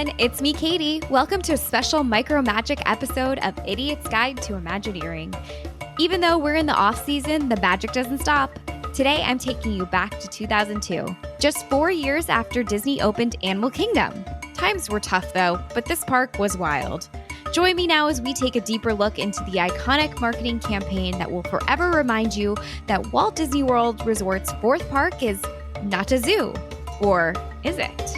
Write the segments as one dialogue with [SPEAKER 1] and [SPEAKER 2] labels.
[SPEAKER 1] everyone, it's me, Kaity. Welcome to a special Micro Magic episode of Idiot's Guide to Imagineering. Even though we're in the off-season, the magic doesn't stop. Today, I'm taking you back to 2002, just 4 years after Disney opened Animal Kingdom. Times were tough, though, but this park was wild. Join me now as we take a deeper look into the iconic marketing campaign that will forever remind you that Walt Disney World Resort's fourth park is Nahtazu. Or is it?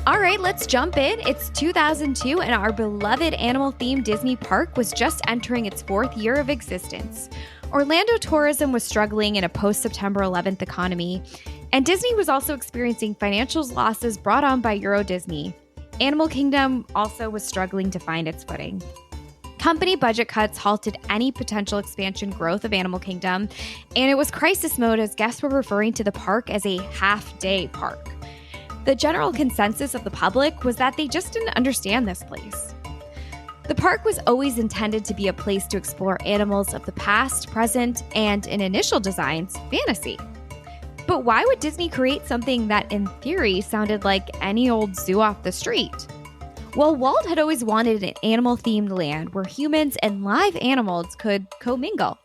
[SPEAKER 1] All right, let's jump in. It's 2002 and our beloved animal-themed Disney park was just entering its fourth year of existence. Orlando tourism was struggling in a post-September 11th economy, and Disney was also experiencing financial losses brought on by Euro Disney. Animal Kingdom also was struggling to find its footing. Company budget cuts halted any potential expansion growth of Animal Kingdom, and it was crisis mode as guests were referring to the park as a half-day park. The general consensus of the public was that they just didn't understand this place. The park was always intended to be a place to explore animals of the past, present, and in initial designs, fantasy. But why would Disney create something that in theory sounded like any old zoo off the street? Well, Walt had always wanted an animal-themed land where humans and live animals could commingle.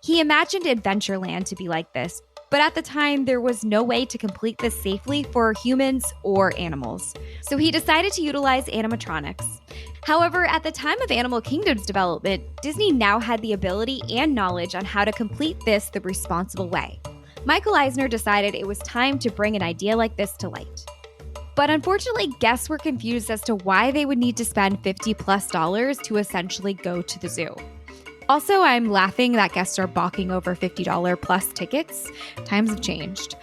[SPEAKER 1] He imagined Adventureland to be like this, but at the time, there was no way to complete this safely for humans or animals. So he decided to utilize animatronics. However, at the time of Animal Kingdom's development, Disney now had the ability and knowledge on how to complete this the responsible way. Michael Eisner decided it was time to bring an idea like this to light. But unfortunately, guests were confused as to why they would need to spend $50+ to essentially go to the zoo. Also, I'm laughing that guests are balking over $50 plus tickets. Times have changed.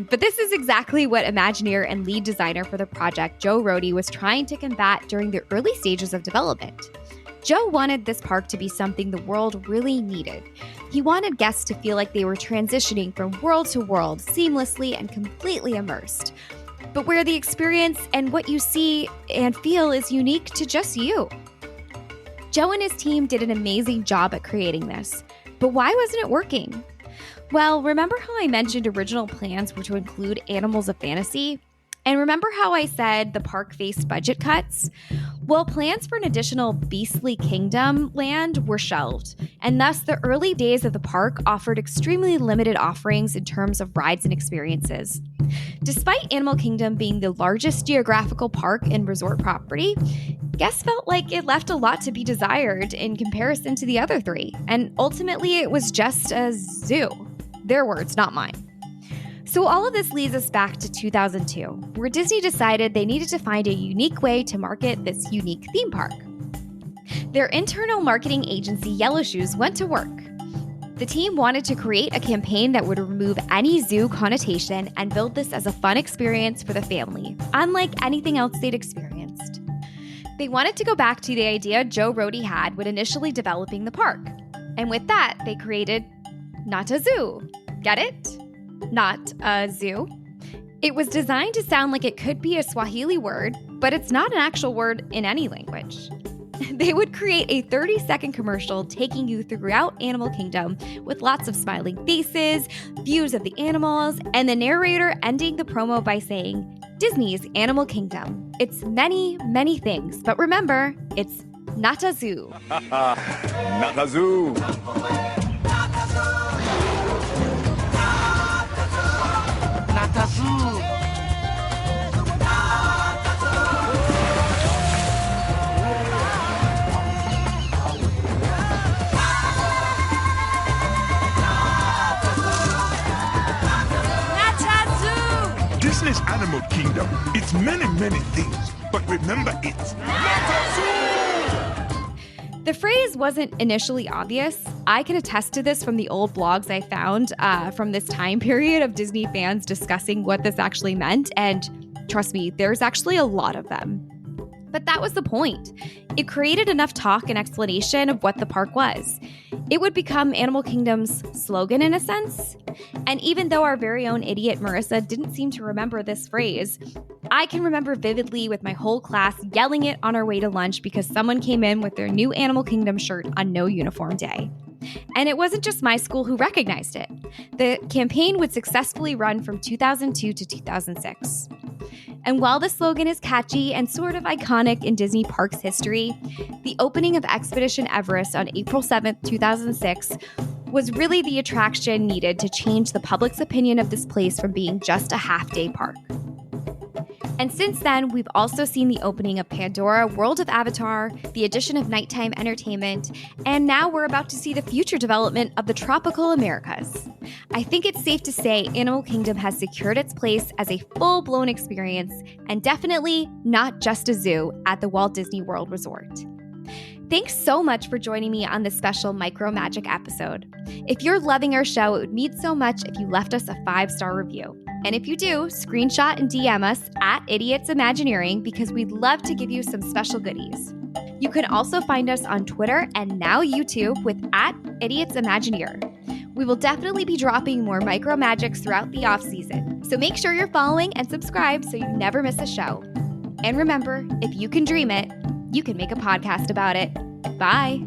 [SPEAKER 1] But this is exactly what Imagineer and lead designer for the project, Joe Rohde, was trying to combat during the early stages of development. Joe wanted this park to be something the world really needed. He wanted guests to feel like they were transitioning from world to world seamlessly and completely immersed, but where the experience and what you see and feel is unique to just you. Joe and his team did an amazing job at creating this, but why wasn't it working? Well, remember how I mentioned original plans were to include animals of fantasy? And remember how I said the park faced budget cuts? Well, plans for an additional Beastly Kingdom land were shelved, and thus the early days of the park offered extremely limited offerings in terms of rides and experiences. Despite Animal Kingdom being the largest geographical park and resort property, guests felt like it left a lot to be desired in comparison to the other three, and ultimately it was just a zoo. Their words, not mine. So all of this leads us back to 2002, where Disney decided they needed to find a unique way to market this unique theme park. Their internal marketing agency, Yellow Shoes, went to work. The team wanted to create a campaign that would remove any zoo connotation and build this as a fun experience for the family, unlike anything else they'd experienced. They wanted to go back to the idea Joe Rohde had when initially developing the park. And with that, they created Nahtazu. Get it? Not a zoo. It was designed to sound like it could be a Swahili word, but it's not an actual word in any language. They would create a 30-second commercial taking you throughout Animal Kingdom with lots of smiling faces, views of the animals, and the narrator ending the promo by saying, Disney's Animal Kingdom. It's many, many things, but remember, it's Nahtazu.
[SPEAKER 2] Nahtazu.
[SPEAKER 3] Disney's Animal Kingdom, it's many, many things, but remember it's Nahtazu!
[SPEAKER 1] The phrase wasn't initially obvious. I can attest to this from the old blogs I found from this time period of Disney fans discussing what this actually meant, and trust me, there's actually a lot of them. But that was the point. It created enough talk and explanation of what the park was. It would become Animal Kingdom's slogan in a sense. And even though our very own idiot Marissa didn't seem to remember this phrase, I can remember vividly with my whole class yelling it on our way to lunch because someone came in with their new Animal Kingdom shirt on no uniform day. And it wasn't just my school who recognized it. The campaign would successfully run from 2002 to 2006. And while the slogan is catchy and sort of iconic in Disney Parks history, the opening of Expedition Everest on April 7th, 2006 was really the attraction needed to change the public's opinion of this place from being just a half-day park. And since then, we've also seen the opening of Pandora, World of Avatar, the addition of nighttime entertainment, and now we're about to see the future development of the tropical Americas. I think it's safe to say Animal Kingdom has secured its place as a full-blown experience and definitely not just a zoo at the Walt Disney World Resort. Thanks so much for joining me on this special Micro Magic episode. If you're loving our show, it would mean so much if you left us a 5-star review. And if you do, screenshot and DM us at Idiots Imagineering because we'd love to give you some special goodies. You can also find us on Twitter and now YouTube with @IdiotsImagineer. We will definitely be dropping more Micro Magics throughout the off-season, so make sure you're following and subscribe so you never miss a show. And remember, if you can dream it, you can make a podcast about it. Bye.